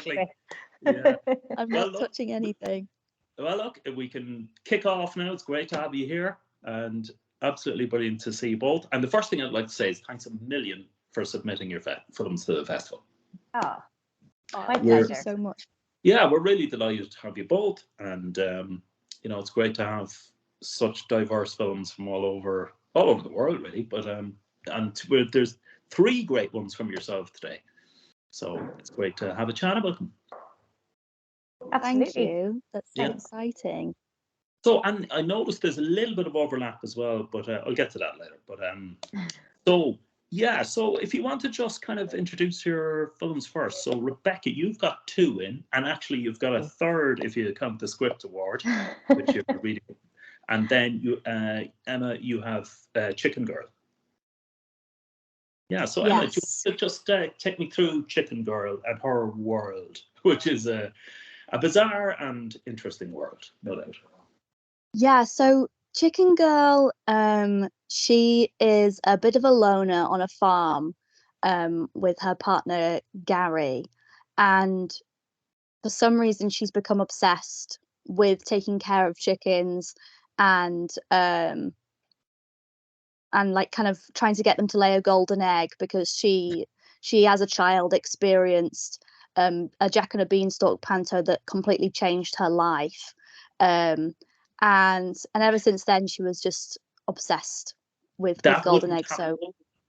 exactly. Yeah. I'm not touching anything. Well, look, we can kick off now. It's great to have you here, and absolutely brilliant to see you both. And the first thing I'd like to say is thanks a million for submitting your films to the festival. Oh, my pleasure. Thank you so much. Yeah, we're really delighted to have you both, and it's great to have such diverse films from all over the world, really. But there's 3 great ones from yourself today, so it's great to have a chat about them. Absolutely. Thank you. That's so exciting. So, and I noticed there's a little bit of overlap as well, but I'll get to that later. But so if you want to just kind of introduce your films first. So, Rebecca, you've got 2 in, and actually you've got a third if you count the script award, which you're reading. And then you, Emma, you have Chicken Girl. Yeah, so Emma, just take me through Chicken Girl and her world, which is a bizarre and interesting world, no doubt. Yeah, so Chicken Girl, she is a bit of a loner on a farm with her partner Gary, and for some reason she's become obsessed with taking care of chickens and like kind of trying to get them to lay a golden egg, because she as a child experienced a Jack and a Beanstalk panto that completely changed her life. And ever since then she was just obsessed with golden eggs. So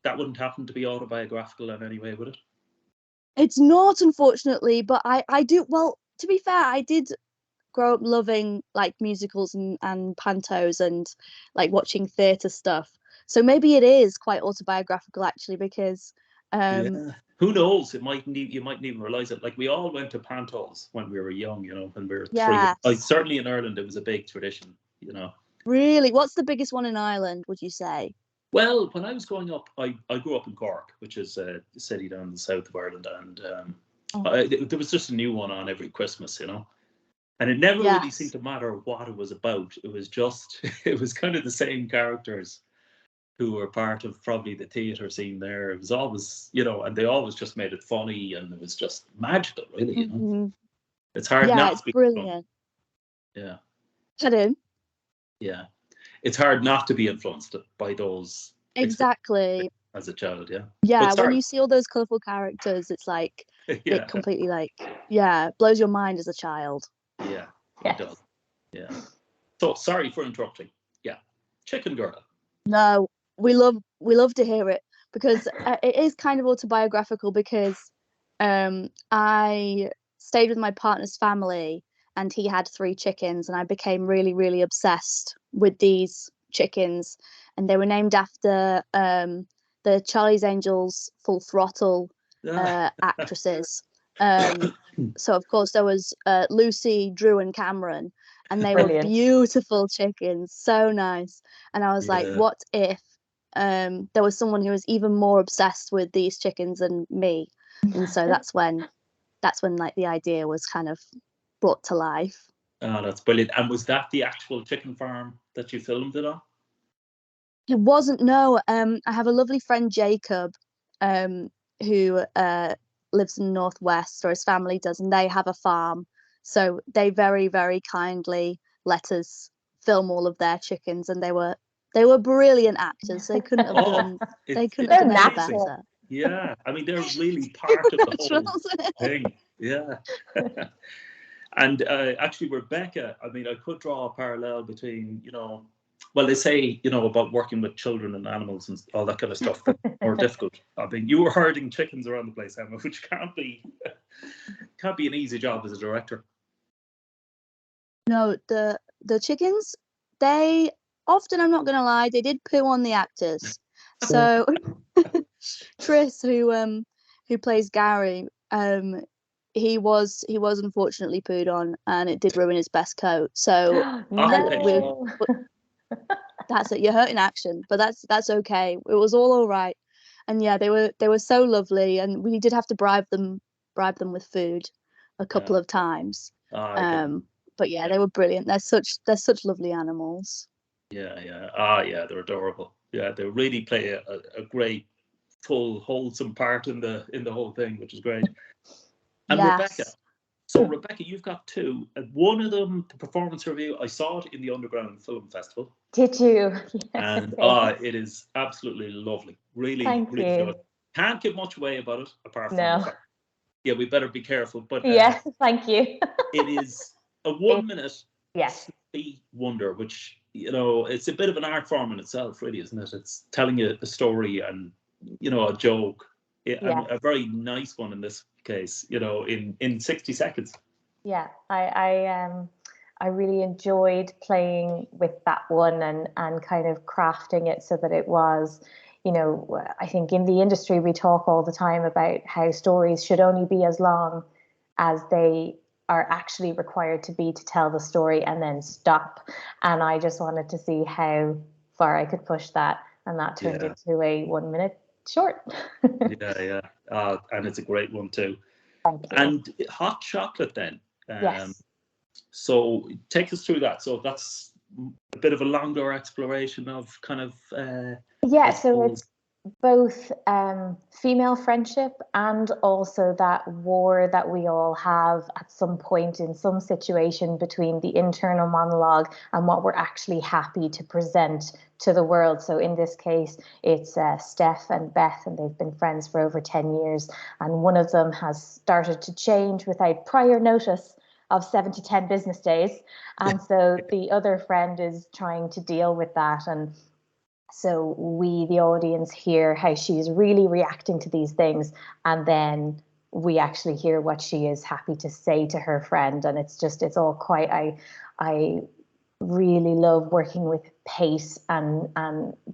that wouldn't happen to be autobiographical in any way, would it? It's not, unfortunately, but I do, well, to be fair, I did grow up loving like musicals and pantos and like watching theatre stuff, so maybe it is quite autobiographical actually, because who knows, you mightn't even realize it. Like, we all went to pantos when we were young, when we were 3. Like, certainly in Ireland it was a big tradition. Really? What's the biggest one in Ireland, would you say? Well, when I was growing up, I grew up in Cork, which is a city down in the south of Ireland, and there was just a new one on every Christmas, and it never really seemed to matter what it was about. It was just, it was kind of the same characters who were part of probably the theatre scene there. It was always, and they always just made it funny, and it was just magical, really, It's hard not to be brilliant. Yeah. Pardon? Yeah. It's hard not to be influenced by those. Exactly. As a child, yeah. Yeah, when you see all those colourful characters, it's like, it completely blows your mind as a child. Yeah, it does. Yeah. So, sorry for interrupting. Yeah. Chicken Girl. No, we love to hear it, because it is kind of autobiographical, because I stayed with my partner's family and he had 3 chickens, and I became really, really obsessed with these chickens, and they were named after the Charlie's Angels Full Throttle actresses. So of course there was Lucy, Drew and Cameron, and they were beautiful chickens, so nice. And I was like, what if there was someone who was even more obsessed with these chickens than me? And so that's when like the idea was kind of brought to life. Oh, that's brilliant. And was that the actual chicken farm that you filmed it on? It wasn't, no. I have a lovely friend, Jacob, who lives in the Northwest, or his family does, and they have a farm. So they very, very kindly let us film all of their chickens, and they were brilliant actors. They couldn't have done any better. Yeah, I mean, they're really part of the whole thing. Yeah. And actually, Rebecca, I mean, I could draw a parallel between, well, they say, about working with children and animals and all that kind of stuff, that's more difficult. I mean, you were herding chickens around the place, Emma, which can't be an easy job as a director. No, the chickens, they often, I'm not going to lie, they did poo on the actors. So Chris, who plays Gary, he was unfortunately pooed on, and it did ruin his best coat. So that's it. You're hurt in action, but that's okay. It was all right. And yeah, they were so lovely, and we did have to bribe them with food a couple of times. But yeah, they were brilliant. They're such lovely animals. Yeah. Yeah, they're adorable. Yeah, they really play a great, full, wholesome part in the whole thing, which is great. And Rebecca. Yes. So Rebecca, you've got two. And one of them, the performance review, I saw it in the Underground Film Festival. Did you? And it is absolutely lovely. Really, Thank really you. good. Can't give much away about it apart from No. the fact, yeah, we better be careful. But Yes, thank you. it is a 1 minute Yes. snappy wonder, which, you know, it's a bit of an art form in itself, really, isn't it? It's telling you a story and, you know, a joke, and a very nice one in this case, you know, in 60 seconds. Yeah, I really enjoyed playing with that one and kind of crafting it so that it was, you know, I think in the industry we talk all the time about how stories should only be as long as they are actually required to be to tell the story and then stop. And I just wanted to see how far I could push that, and that turned into a 1 minute short. Yeah. And it's a great one too. Thank you. And hot chocolate then. Yes. So take us through that. So that's a bit of a longer exploration of kind of So it's both female friendship and also that war that we all have at some point in some situation between the internal monologue and what we're actually happy to present to the world. So in this case, it's Steph and Beth, and they've been friends for over 10 years. And one of them has started to change without prior notice of 7 to 10 business days. And so the other friend is trying to deal with that. And so we, the audience, hear how she's really reacting to these things, and then we actually hear what she is happy to say to her friend. And it's all quite, I really love working with pace and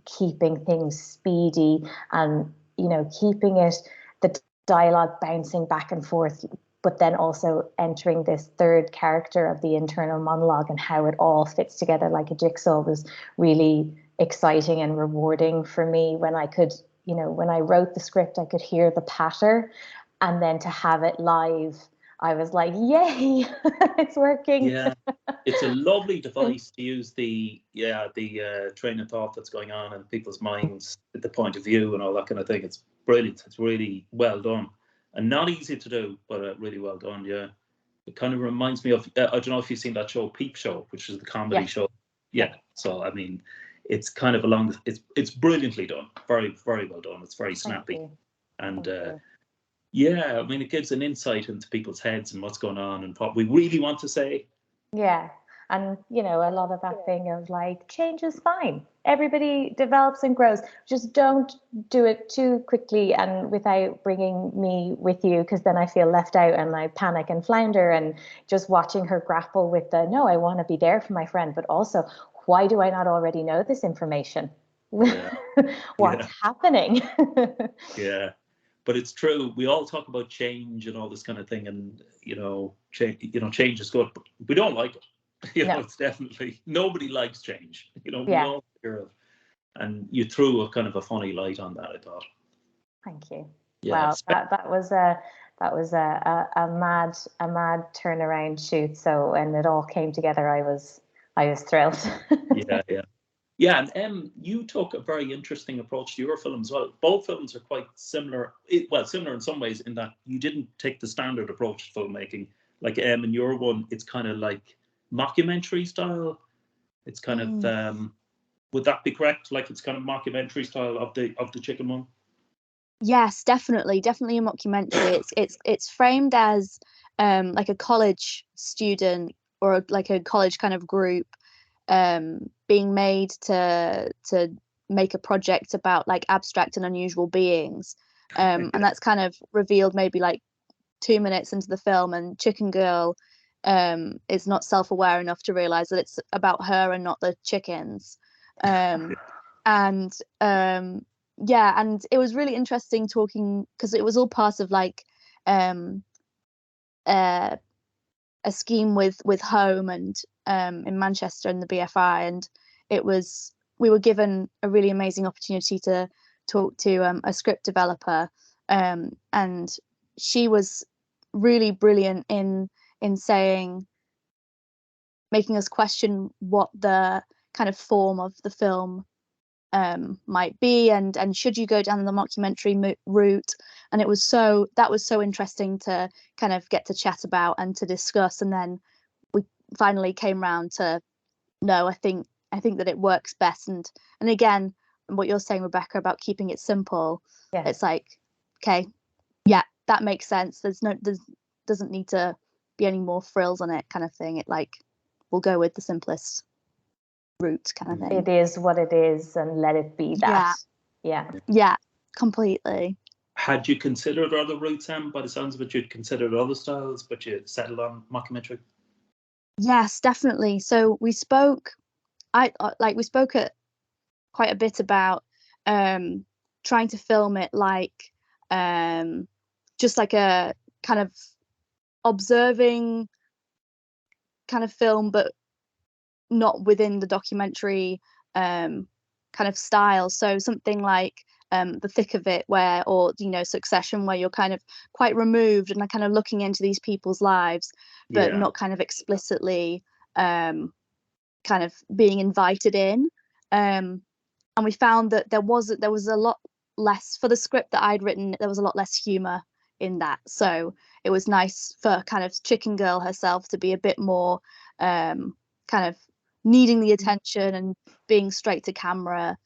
keeping things speedy, and, you know, keeping it, the dialogue bouncing back and forth, but then also entering this third character of the internal monologue and how it all fits together like a jigsaw was really exciting and rewarding for me when I could, you know, when I wrote the script, I could hear the patter, and then to have it live, I was like, yay, it's working. Yeah, it's a lovely device to use the train of thought that's going on in people's minds, the point of view and all that kind of thing. It's brilliant. It's really well done and not easy to do, but really well done. Yeah, it kind of reminds me of I don't know if you've seen that show Peep Show, which is the comedy show. Yeah, so I mean, it's kind of along. It's brilliantly done. Very, very well done. It's very snappy, and yeah, I mean, it gives an insight into people's heads and what's going on and what we really want to say. Yeah, and you know, a lot of that thing of like, change is fine. Everybody develops and grows. Just don't do it too quickly and without bringing me with you, because then I feel left out and I panic and flounder. And just watching her grapple with the, no, I want to be there for my friend, but also, why do I not already know this information? What's happening? Yeah, but it's true. We all talk about change and all this kind of thing, and you know, change is good, but we don't like it. You know, it's definitely, nobody likes change. You know, we all hear of, and you threw a kind of a funny light on that, I thought. Thank you. Yeah, wow, that was a mad turnaround shoot. So when it all came together, I was thrilled. Yeah, and you took a very interesting approach to your film as well. Both films are quite similar, similar in some ways in that you didn't take the standard approach to filmmaking. Like in your one, it's kind of like mockumentary style. It's kind of would that be correct? Like it's kind of mockumentary style of the chicken one. Yes, definitely a mockumentary. It's framed as like a college student or like a college kind of group being made to make a project about like abstract and unusual beings, and that's kind of revealed maybe like 2 minutes into the film, and Chicken Girl is not self-aware enough to realize that it's about her and not the chickens. And it was really interesting talking, because it was all part of like a scheme with Home and in Manchester and the BFI, and we were given a really amazing opportunity to talk to a script developer, and she was really brilliant in making us question what the kind of form of the film might be, and should you go down the mockumentary route. And that was so interesting to kind of get to chat about and to discuss. And then we finally came round to, no, I think that it works best. And again, what you're saying, Rebecca, about keeping it simple, it's like, okay, yeah, that makes sense. There's doesn't need to be any more frills on it, kind of thing. It like, we'll go with the simplest route, kind of thing. It is what it is, and let it be that. Yeah, completely. Had you considered other routes, Em? By the sounds of it, you'd considered other styles, but you settled on mockumentary. Yes, definitely. So we spoke at quite a bit about trying to film it like just like a kind of observing kind of film, but not within the documentary kind of style. So something like The Thick of It, or Succession, where you're kind of quite removed and kind of looking into these people's lives, but not kind of explicitly kind of being invited in. And we found that there was a lot less, for the script that I'd written, there was a lot less humor in that. So it was nice for kind of Chicken Girl herself to be a bit more kind of needing the attention and being straight to camera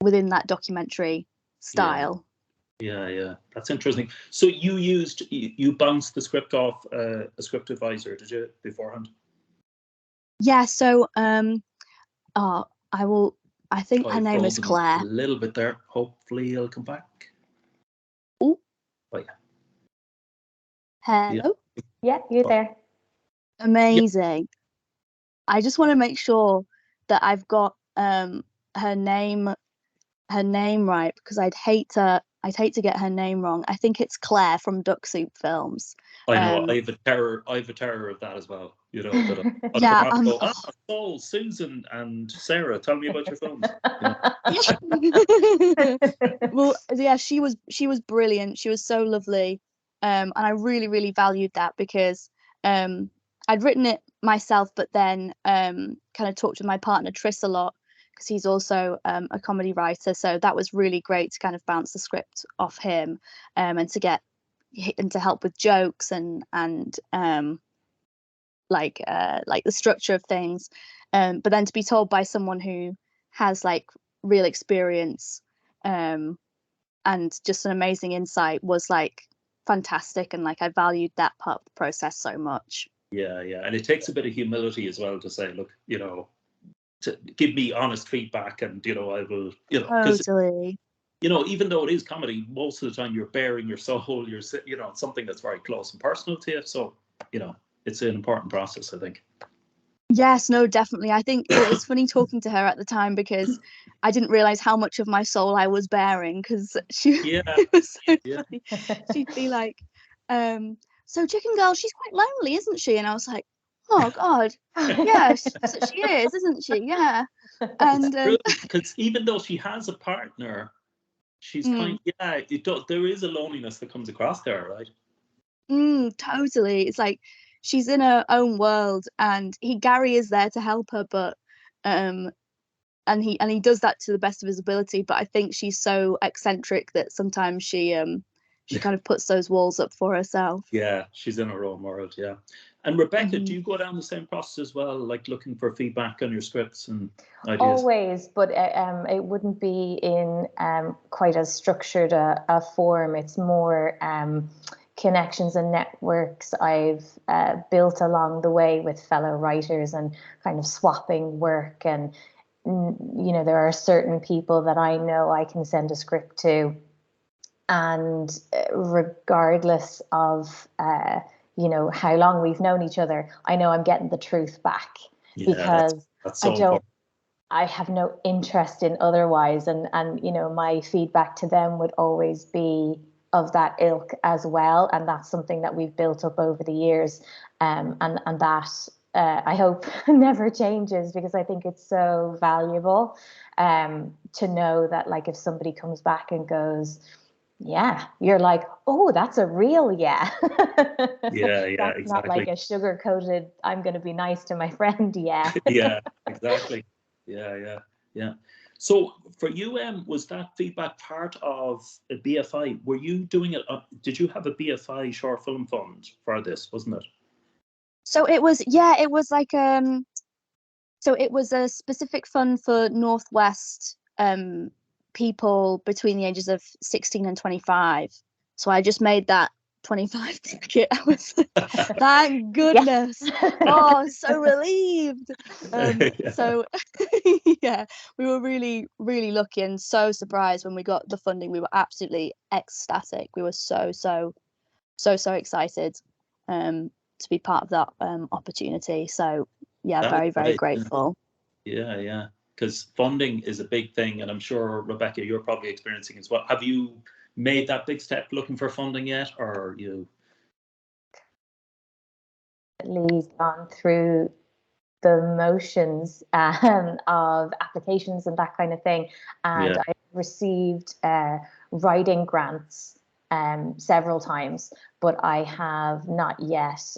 within that documentary style. Yeah, that's interesting. So you bounced the script off a script advisor, did you, beforehand? Yeah, so I think her name is Claire. A little bit there. Hopefully he'll come back. Oh yeah. Hello? Yeah, you're there. Amazing. Yep. I just want to make sure that I've got her name right, because I'd hate to get her name wrong. I think it's Claire from Duck Soup Films. I know. I have a terror of that as well. That yeah. Saul, Susan, and Sarah, tell me about your films. Well, yeah, she was brilliant. She was so lovely, and I really, really valued that, because I'd written it myself, but then kind of talked with my partner Tris a lot, because he's also a comedy writer. So that was really great to kind of bounce the script off him, and to get and to help with jokes and like the structure of things. But then to be told by someone who has like real experience and just an amazing insight was like fantastic, and like I valued that part of the process so much. Yeah, and it takes a bit of humility as well to say, look, to give me honest feedback, and I will, totally. Even though it is comedy, most of the time you're bearing your soul, you're something that's very close and personal to you. So it's an important process, I think. Yes, no, definitely. I think it was funny talking to her at the time, because I didn't realize how much of my soul I was bearing, because it was so funny. She'd be like, so Chicken Girl, she's quite lonely, isn't she? And I was like, oh God, yeah, she is, isn't she? Yeah. And because even though she has a partner, she's kind of, there is a loneliness that comes across there, right? Totally. It's like she's in her own world, and Gary is there to help her, but and he does that to the best of his ability. But I think she's so eccentric that sometimes she kind of puts those walls up for herself. Yeah, she's in her own world. Yeah. And Rebecca, do you go down the same process as well, like looking for feedback on your scripts and ideas? Always, but it wouldn't be in quite as structured a form. It's more connections and networks I've built along the way with fellow writers, and kind of swapping work. And there are certain people that I know I can send a script to, and regardless of how long we've known each other, I know I'm getting the truth back, because that's so I have no interest in otherwise. And my feedback to them would always be of that ilk as well. And that's something that we've built up over the years. And that I hope never changes, because I think it's so valuable to know that, like, if somebody comes back and goes, yeah, you're like, oh, that's a real yeah, that's exactly. Not like a sugar-coated, I'm going to be nice to my friend. Yeah. Yeah, exactly. Yeah. So for you, was that feedback part of a BFI? Were you doing it? Did you have a BFI short film fund for this? Wasn't it? So it was, it was like so it was a specific fund for Northwest people between the ages of 16 and 25. So I just made that 25 ticket. I was thank goodness. Oh, so relieved. So yeah, we were really, really lucky and so surprised when we got the funding. We were absolutely ecstatic. We were so excited to be part of that opportunity. So yeah, very, very grateful. Yeah. Because funding is a big thing, and I'm sure, Rebecca, you're probably experiencing as well. Have you made that big step looking for funding yet, or are you? Gone through the motions of applications and that kind of thing, and I received writing grants several times, but I have not yet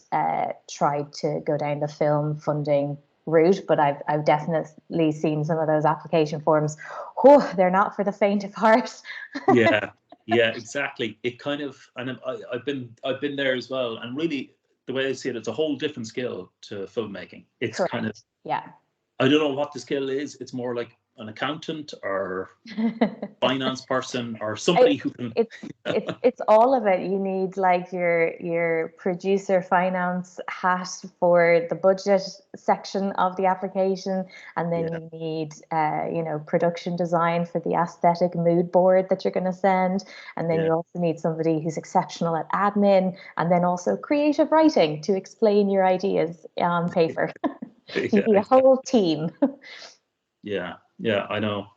tried to go down the film funding route, but I've definitely seen some of those application forms. Oh, they're not for the faint of heart. Yeah, exactly. It kind of, and I've been there as well, and really the way I see it, it's a whole different skill to filmmaking. It's Correct. kind of, yeah. I don't know what the skill is. It's more like an accountant or finance person or somebody who can. It's all of it. You need like your producer finance hat for the budget section of the application, and then you need production design for the aesthetic mood board that you're going to send, and then you also need somebody who's exceptional at admin, and then also creative writing to explain your ideas on paper. You need a whole team. Yeah, I know.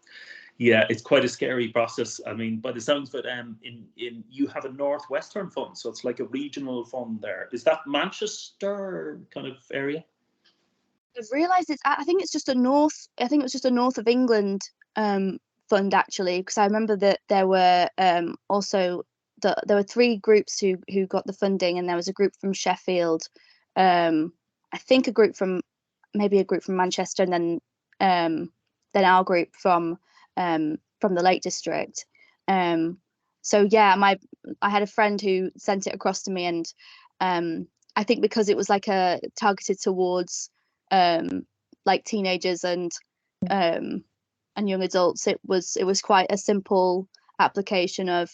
Yeah, it's quite a scary process. I mean, by the sounds of it, in you have a Northwestern fund, so it's like a regional fund there. Is that Manchester kind of area? I've realised I think it's just a north. I think it was just a north of England fund actually, because I remember that there were also there were 3 groups who got the funding, and there was a group from Sheffield, I think a group from Manchester, and then our group from the Lake District. So yeah, I had a friend who sent it across to me, and I think because it was like a targeted towards like teenagers and young adults, it was quite a simple application of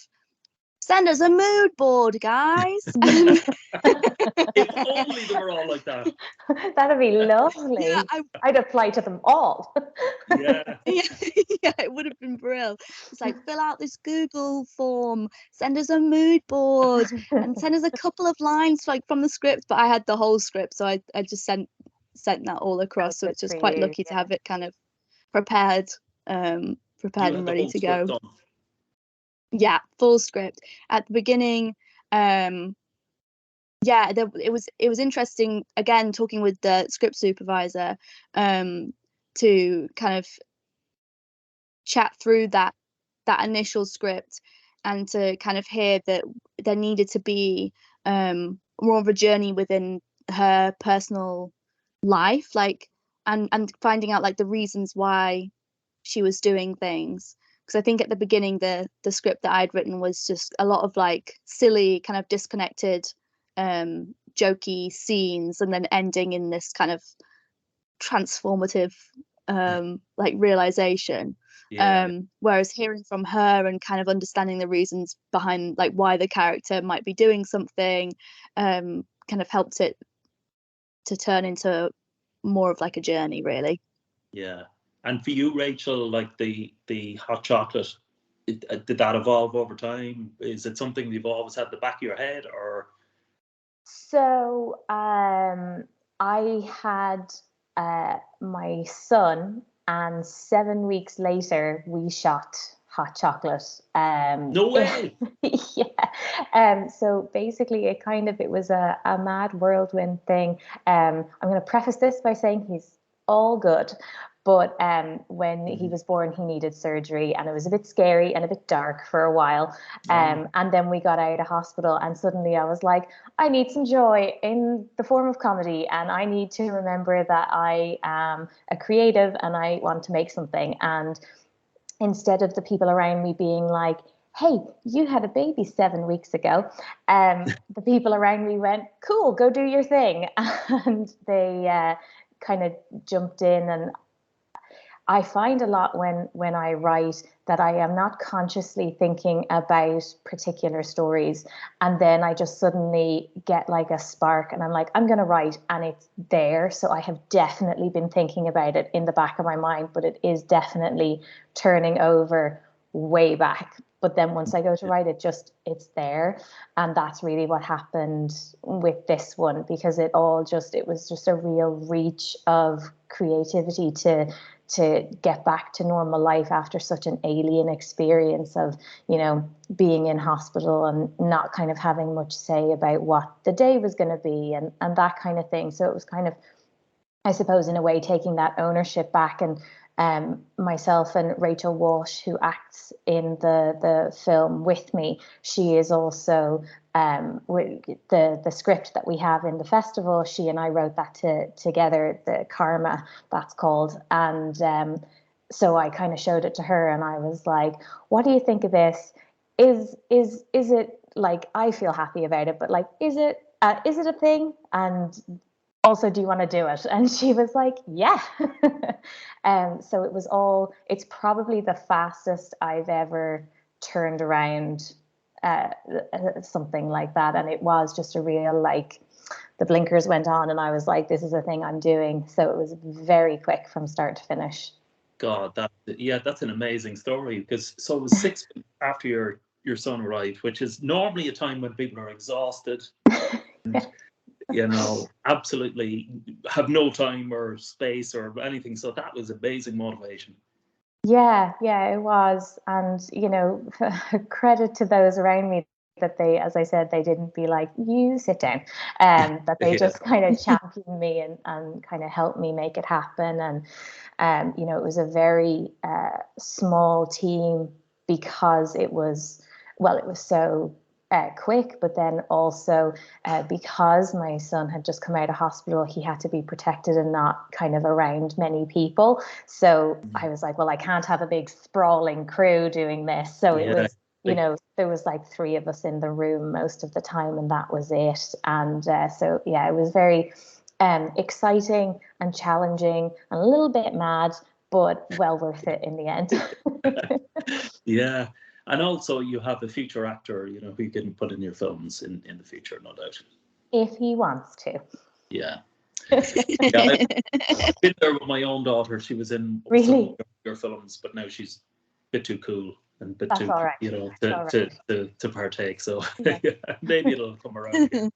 send us a mood board, guys. If only they were all like that. That'd be lovely. Yeah, I'd apply to them all. Yeah, it would have been brilliant. It's like, fill out this Google form, send us a mood board, and send us a couple of lines like from the script. But I had the whole script, so I just sent that all across. So it's just quite lucky to have it kind of prepared and ready to go. Done. Yeah, full script at the beginning. It was interesting again talking with the script supervisor to kind of chat through that initial script, and to kind of hear that there needed to be more of a journey within her personal life, like and finding out like the reasons why she was doing things. Because I think at the beginning the script that I'd written was just a lot of like silly, kind of disconnected jokey scenes, and then ending in this kind of transformative like realization. Whereas hearing from her and kind of understanding the reasons behind like why the character might be doing something kind of helped it to turn into more of like a journey, really. Yeah. And for you, Rachel, like the hot chocolate, did that evolve over time? Is it something you've always had at the back of your head, or? So I had my son, and 7 weeks later we shot hot chocolate. No way. Yeah. So basically it was a mad whirlwind thing. I'm going to preface this by saying he's all good, but when he was born he needed surgery, and it was a bit scary and a bit dark for a while. And then we got out of hospital, and suddenly I was like, I need some joy in the form of comedy, and I need to remember that I am a creative and I want to make something. And instead of the people around me being like, hey, you had a baby 7 weeks ago, the people around me went, cool, go do your thing. And they kind of jumped in. And I find a lot when I write that I am not consciously thinking about particular stories, and then I just suddenly get like a spark and I'm like, I'm going to write, and it's there. So I have definitely been thinking about it in the back of my mind, but it is definitely turning over way back. But then once I go to write it, it's there. And that's really what happened with this one, because it was just a real reach of creativity to get back to normal life after such an alien experience of, being in hospital and not kind of having much say about what the day was going to be and that kind of thing. So it was kind of, I suppose, in a way, taking that ownership back. And myself and Rachel Walsh, who acts in the film with me, she is also the script that we have in the festival. She and I wrote that together, the Karma, that's called. And so I kind of showed it to her, and I was like, "What do you think of this? Is it like, I feel happy about it, but like, is it a thing? And also, do you want to do it?" And she was like, yeah. So it's probably the fastest I've ever turned around something like that. And it was just a real, like, the blinkers went on and I was like, this is a thing I'm doing. So it was very quick from start to finish. God, that's an amazing story, because so it was 6 weeks after your son arrived, which is normally a time when people are exhausted. And, absolutely have no time or space or anything. So that was amazing motivation. Yeah, it was. And, credit to those around me that they, as I said, they didn't be like, you sit down, that they just kind of championed me and kind of helped me make it happen. And, it was a very small team, because it was so quick, but then also because my son had just come out of hospital, he had to be protected and not kind of around many people. So I was like, well, I can't have a big sprawling crew doing this. So it was, there was like 3 of us in the room most of the time, and that was it. And so, yeah, it was very exciting and challenging and a little bit mad, but well worth it in the end. Yeah. And also you have a future actor, who you can put in your films in the future, no doubt. If he wants to. Yeah. I've been there with my own daughter. She was in really? some of your films, but now she's a bit too cool and a bit That's too, all right. to partake. So Yeah. maybe it'll come around again,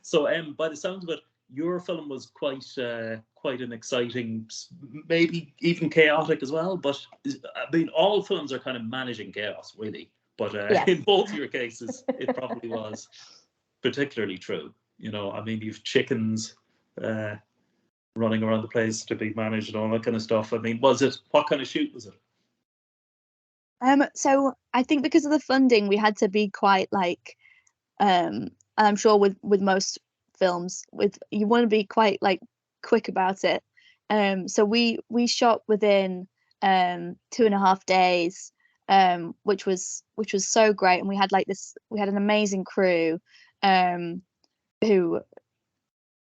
So by the sounds of it, your film was quite an exciting, maybe even chaotic as well. But I mean, all films are kind of managing chaos, really. But in both your cases, it probably was particularly true. I mean, you've chickens running around the place to be managed and all that kind of stuff. I mean, what kind of shoot was it? So I think because of the funding, we had to be quite like, and I'm sure with most films, you want to be quite like quick about it. So we shot within 2.5 days, which was so great, and we had an amazing crew, who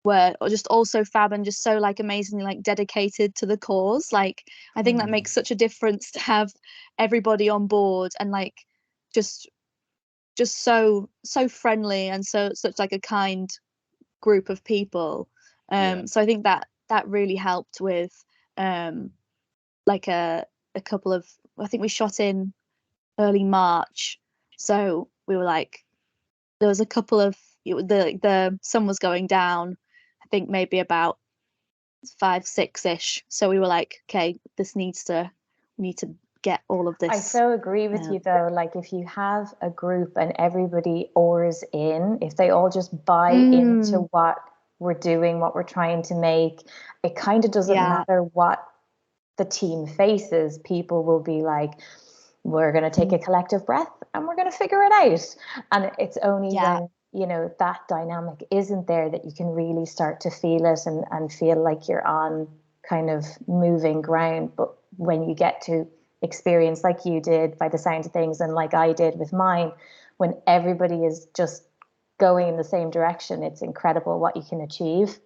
were just also fab and just so like amazingly like dedicated to the cause. Like, I think that makes such a difference to have everybody on board and like just so friendly and such like a kind group of people. So I think that really helped with like a couple of, I think we shot in early March, so we were like, there was a couple of, the sun was going down, I think maybe about 5-6ish, so we were like, okay, we need to get all of this. I so agree with you though. Like, if you have a group and everybody oars in, if they all just buy into what we're doing, what we're trying to make, it kind of doesn't matter what the team faces. People will be like, we're going to take a collective breath and we're going to figure it out. And it's only when that dynamic isn't there that you can really start to feel it and feel like you're on kind of moving ground. But when you get to experience, like you did by the sound of things, and like I did with mine, when everybody is just going in the same direction, it's incredible what you can achieve.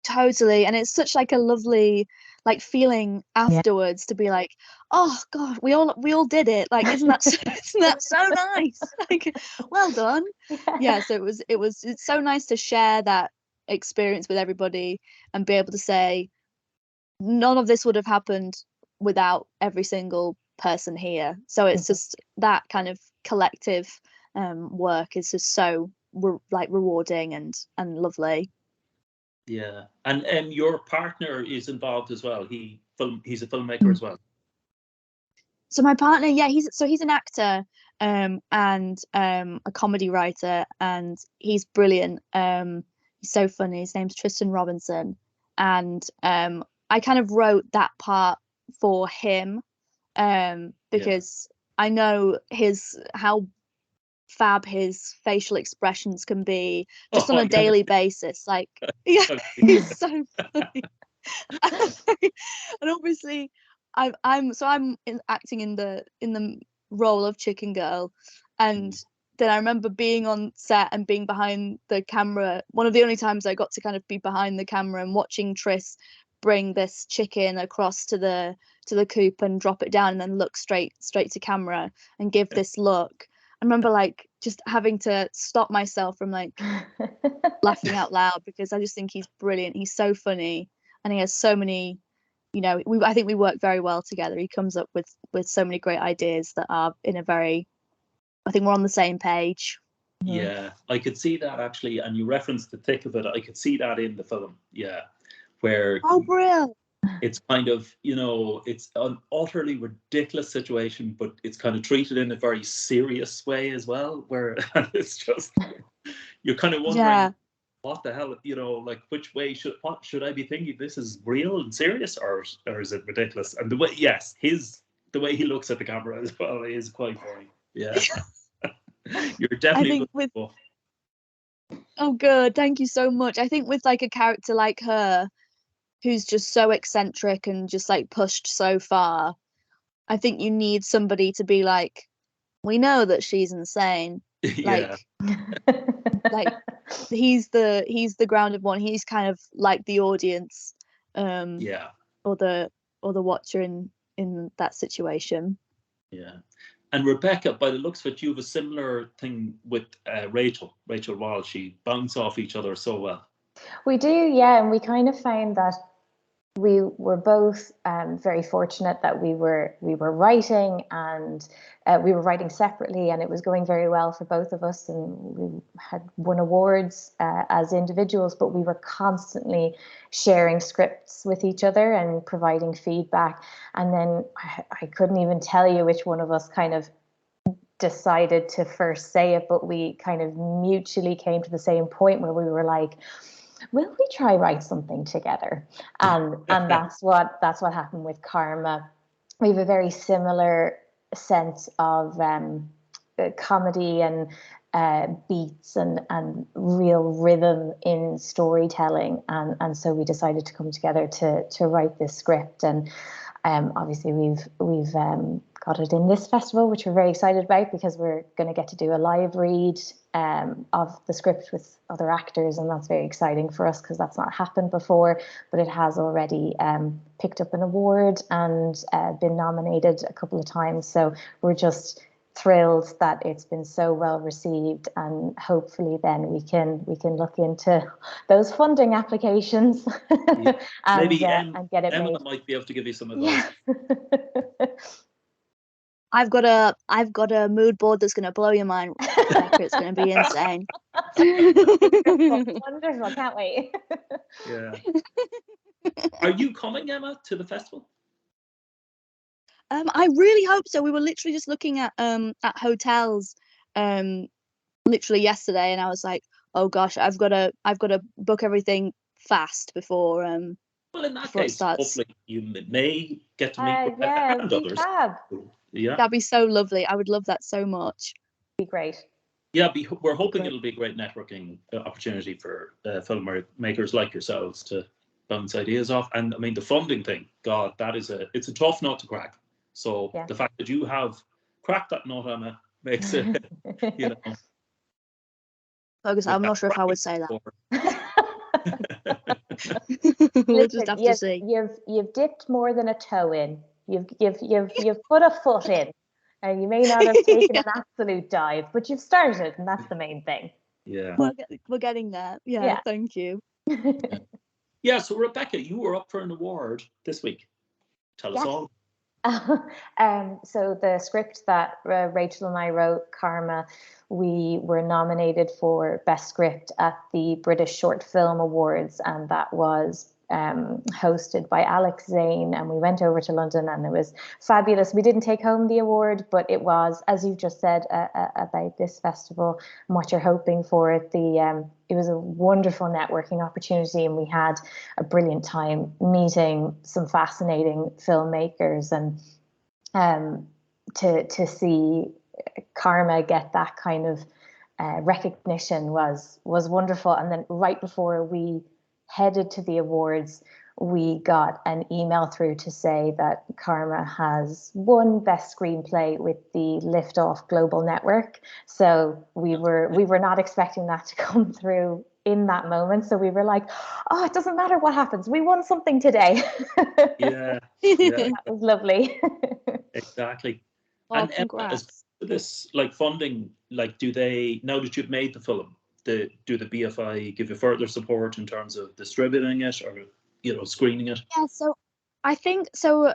Totally. And it's such like a lovely like feeling afterwards to be like, oh God, we all did it. Like, isn't that so nice? Like, well done. Yeah. So it's so nice to share that experience with everybody and be able to say none of this would have happened without every single person here. So it's just that kind of collective work is just so rewarding and lovely. Yeah, and your partner is involved as well. He's a filmmaker as well. So my partner, yeah, he's an actor and a comedy writer, and he's brilliant. He's so funny. His name's Tristan Robinson, and I kind of wrote that part for him because I know how fab his facial expressions can be just on a daily basis. Like, yeah, he's so funny. And obviously I'm acting in the role of Chicken Girl, and then I remember being on set and being behind the camera. One of the only times I got to kind of be behind the camera and watching Tris bring this chicken across to the coop and drop it down and then look straight to camera and give this look. I remember like just having to stop myself from like laughing out loud, because I just think he's brilliant. He's so funny, and he has so many, I think we work very well together. He comes up with so many great ideas that are I think we're on the same page. Yeah, I could see that actually, and you referenced the thick of it. I could see that in the film. Yeah, where brilliant. It's kind of, it's an utterly ridiculous situation, but it's kind of treated in a very serious way as well, where it's just, you're kind of wondering, what the hell, like which way should I be thinking? This is real and serious, or is it ridiculous? And the way he looks at the camera as well is quite funny. Yeah. You're definitely Oh, good. Thank you so much. I think with like a character like her, who's just so eccentric and just like pushed so far, I think you need somebody to be like, we know that she's insane. Yeah. Like he's the grounded one. He's kind of like the audience, or the watcher in that situation. Yeah. And Rebecca, by the looks of it, you have a similar thing with Rachel Walsh. She bounce off each other so well. We do, yeah, and we kind of found that we were both very fortunate that we were writing, and we were writing separately, and it was going very well for both of us, and we had won awards as individuals, but we were constantly sharing scripts with each other and providing feedback. And then I couldn't even tell you which one of us kind of decided to first say it, but we kind of mutually came to the same point where we were like, will we try write something together? And that's what happened with Karma. We have a very similar sense of comedy and beats and real rhythm in storytelling, and so we decided to come together to write this script. And obviously we've got it in this festival, which we're very excited about, because we're going to get to do a live read of the script with other actors, and that's very exciting for us because that's not happened before, but it has already picked up an award and been nominated a couple of times. So we're just thrilled that it's been so well received, and hopefully then we can look into those funding applications and get it Emma made. might be able to give you some advice. I've got a mood board that's going to blow your mind, Rebecca. It's going to be insane. Wonderful, can't wait. Yeah. Are you coming, Emma, to the festival? I really hope so. We were literally just looking at hotels literally yesterday, and I was like, oh gosh, I've got to book everything fast before well, in that before case, it starts. hopefully you may get to meet Rebecca and others. Yeah, that'd be so lovely. I would love that so much. Be great. Yeah, we're hoping it'll be a great networking opportunity for filmmakers like yourselves to bounce ideas off. And I mean, the funding thing, God, it's a tough nut to crack. So the fact that you have cracked that nut, Emma, makes it, you know. Focus, I'm not sure if I would say that. We'll Listen, just have to see. You've dipped more than a toe in. You've put a foot in, and you may not have taken an absolute dive, but you've started, and that's the main thing. Yeah, we're getting there. Yeah. Thank you. Yeah. So Rebecca, you were up for an award this week. Tell us all. So the script that Rachel and I wrote, Karma, we were nominated for Best Script at the British Short Film Awards, and that was hosted by Alex Zane, and we went over to London, and it was fabulous. We didn't take home the award, but it was, as you've just said about this festival and what you're hoping for it, it was a wonderful networking opportunity, and we had a brilliant time meeting some fascinating filmmakers, and to see Karma get that kind of recognition was wonderful. And then right before we headed to the awards, we got an email through to say that Karma has won Best Screenplay with the Liftoff Global Network. So we were not expecting that to come through in that moment. So we were like, oh, it doesn't matter what happens. We won something today. Yeah. That was lovely. Exactly. Well, and congrats. this, like, funding, like, do they, now that you've made the film, do the BFI give you further support in terms of distributing it or, you know, screening it? Yeah, so I think so.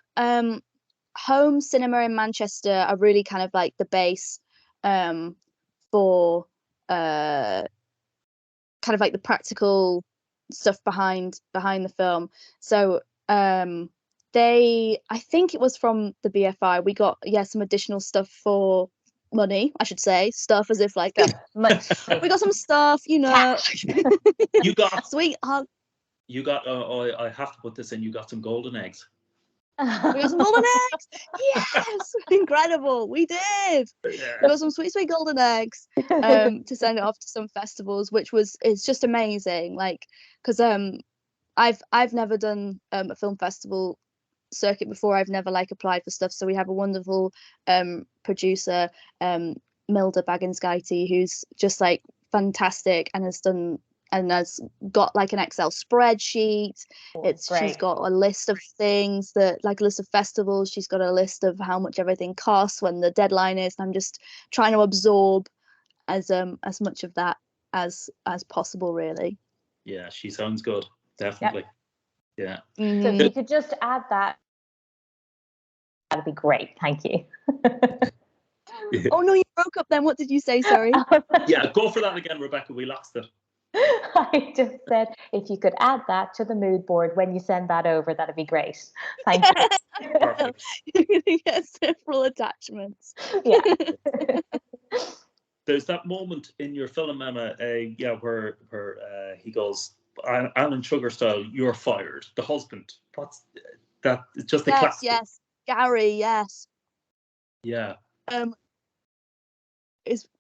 Home Cinema in Manchester are really kind of like the base for kind of like the practical stuff behind the film. So I think it was from the BFI. We got some additional stuff for money, I should say. Stuff as if like we got some stuff, you know. You got sweet. You got. I have to put this in. You got some golden eggs. We got some golden eggs. Yes, incredible. We did. Yeah. We got some sweet golden eggs to send it off to some festivals, it's just amazing. Like, because I've never done a film festival circuit before. I've never like applied for stuff. So we have a wonderful producer, Milda Baggins-Gaity, who's just like fantastic and has got like an Excel spreadsheet. She's got a list of things like a list of festivals. She's got a list of how much everything costs, when the deadline is. I'm just trying to absorb as much of that as possible, really. Yeah, she sounds good. Definitely. Yep. Yeah. So if you could just add that, that'd be great. Thank you. Oh no, you broke up then. What did you say? Sorry. Yeah, go for that again, Rebecca. We lost it. I just said, if you could add that to the mood board when you send that over, that'd be great. Thank you. Perfect. You're going to get several attachments. Yeah. There's that moment in your film, Emma, where he goes, Alan Sugar style, you're fired. The husband. What's that? It's just a classic. Yes, Gary. Yes. Yeah.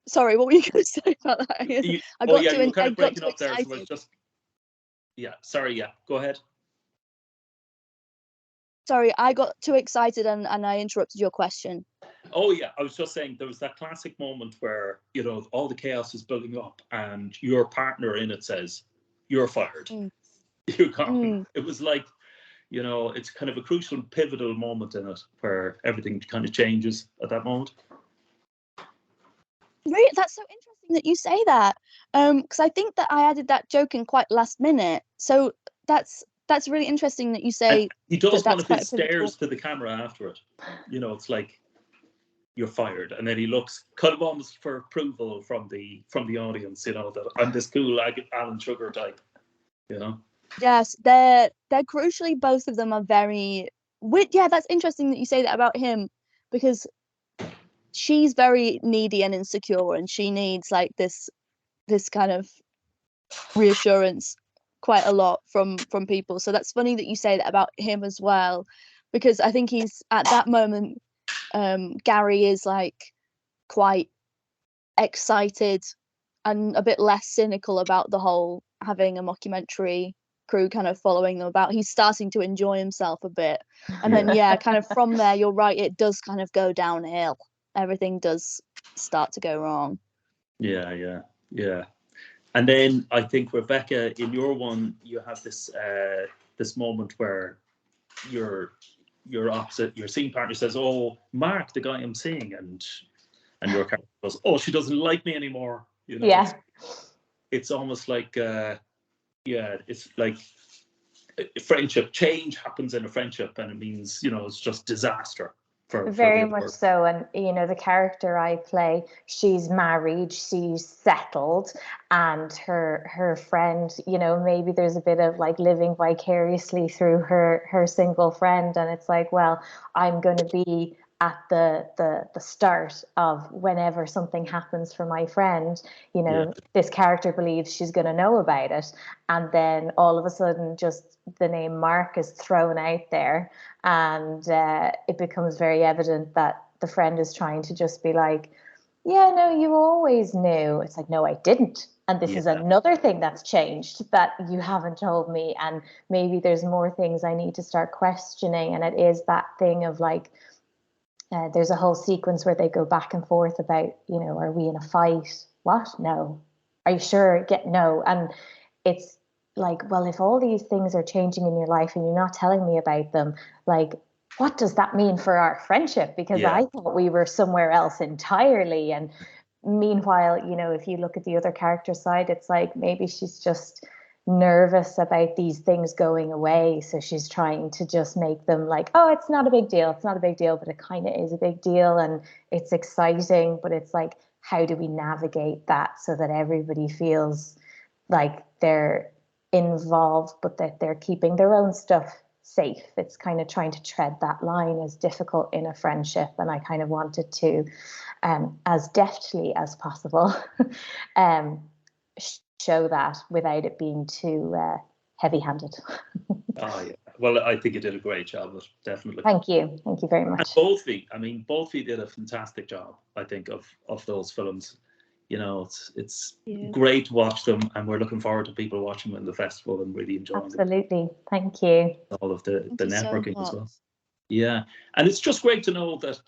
Sorry, what were you going to say about that? You were kind of breaking up there, so it's just. Yeah. Sorry. Yeah. Go ahead. Sorry, I got too excited and I interrupted your question. Oh yeah, I was just saying there was that classic moment where, you know, all the chaos is building up and your partner in it says, "You're fired." You're gone. It was like, you know, it's kind of a crucial, pivotal moment in it where everything kind of changes at that moment. Really, that's so interesting that you say that. Because I think that I added that joke in quite last minute. So that's really interesting that you say. And he does one of his stares to the camera after it. You know, it's like, you're fired, and then he looks kind of almost for approval from the audience. You know, that I'm this cool Alan Sugar type. You know. Yes, they're crucially, both of them are very. Yeah, that's interesting that you say that about him, because she's very needy and insecure, and she needs like this kind of reassurance quite a lot from people. So that's funny that you say that about him as well, because I think he's at that moment. Gary is like quite excited and a bit less cynical about the whole having a mockumentary crew kind of following them about. He's starting to enjoy himself a bit. And then, yeah, kind of from there, you're right, it does kind of go downhill. Everything does start to go wrong. Yeah. And then I think, Rebecca, in your one, you have this this moment where your opposite, your scene partner says, "Oh, Mark, the guy I'm seeing," and your character goes, "Oh, she doesn't like me anymore." You know, Yeah. It's almost like, it's like a friendship change happens in a friendship, and it means, it's just disaster. Very much so. And the character I play, she's married, she's settled, and her friend, maybe there's a bit of like living vicariously through her single friend, and it's like, well, I'm going to be at the start of whenever something happens for my friend, this character believes she's going to know about it, and then all of a sudden just the name Mark is thrown out there, and it becomes very evident that the friend is trying to just be like, yeah, no, you always knew. It's like, no, I didn't. And this is another thing that's changed that you haven't told me. And maybe there's more things I need to start questioning. And it is that thing of like, there's a whole sequence where they go back and forth about, are we in a fight? What? No. Are you sure? No. And it's like, well, if all these things are changing in your life and you're not telling me about them, like, what does that mean for our friendship? Because I thought we were somewhere else entirely. And meanwhile, if you look at the other character side, it's like maybe she's just nervous about these things going away, so she's trying to just make them like, oh, it's not a big deal, but it kind of is a big deal, and it's exciting, but it's like, how do we navigate that so that everybody feels like they're involved but that they're keeping their own stuff safe? It's kind of trying to tread that line is difficult in a friendship, and I kind of wanted to as deftly as possible show that without it being too heavy-handed. Oh yeah, well, I think you did a great job of it, definitely. Thank you very much. And both of you did a fantastic job, I think, of those films. It's great to watch them, and we're looking forward to people watching them in the festival and really enjoying them. Absolutely, thank you. All of the networking as well. Yeah, and it's just great to know that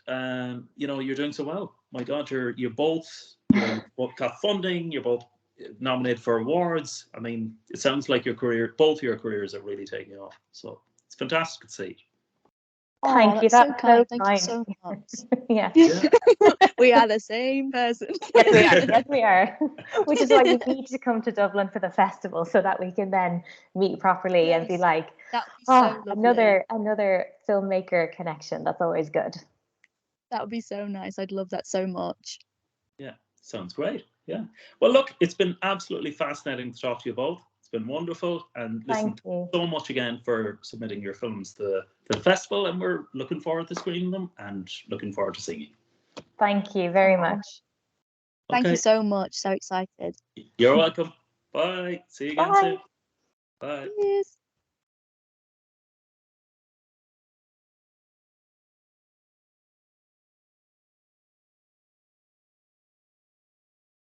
you're doing so well. My God, you both got funding. You're both nominated for awards. I mean, it sounds like both your careers are really taking off. So it's fantastic to see. Thank you. That's so kind. Thank you so much. Yeah. We are the same person. Yes, we are. Which is why you need to come to Dublin for the festival, so that we can then meet properly and be like, another filmmaker connection. That's always good. That would be so nice. I'd love that so much. Yeah, sounds great. Yeah. Well, look, it's been absolutely fascinating to talk to you both. It's been wonderful, and listen, so much again for submitting your films to the festival, and we're looking forward to screening them and looking forward to seeing you. Thank you very much. Thank you so much. So excited. You're welcome. Bye. See you again soon. Bye. Cheers.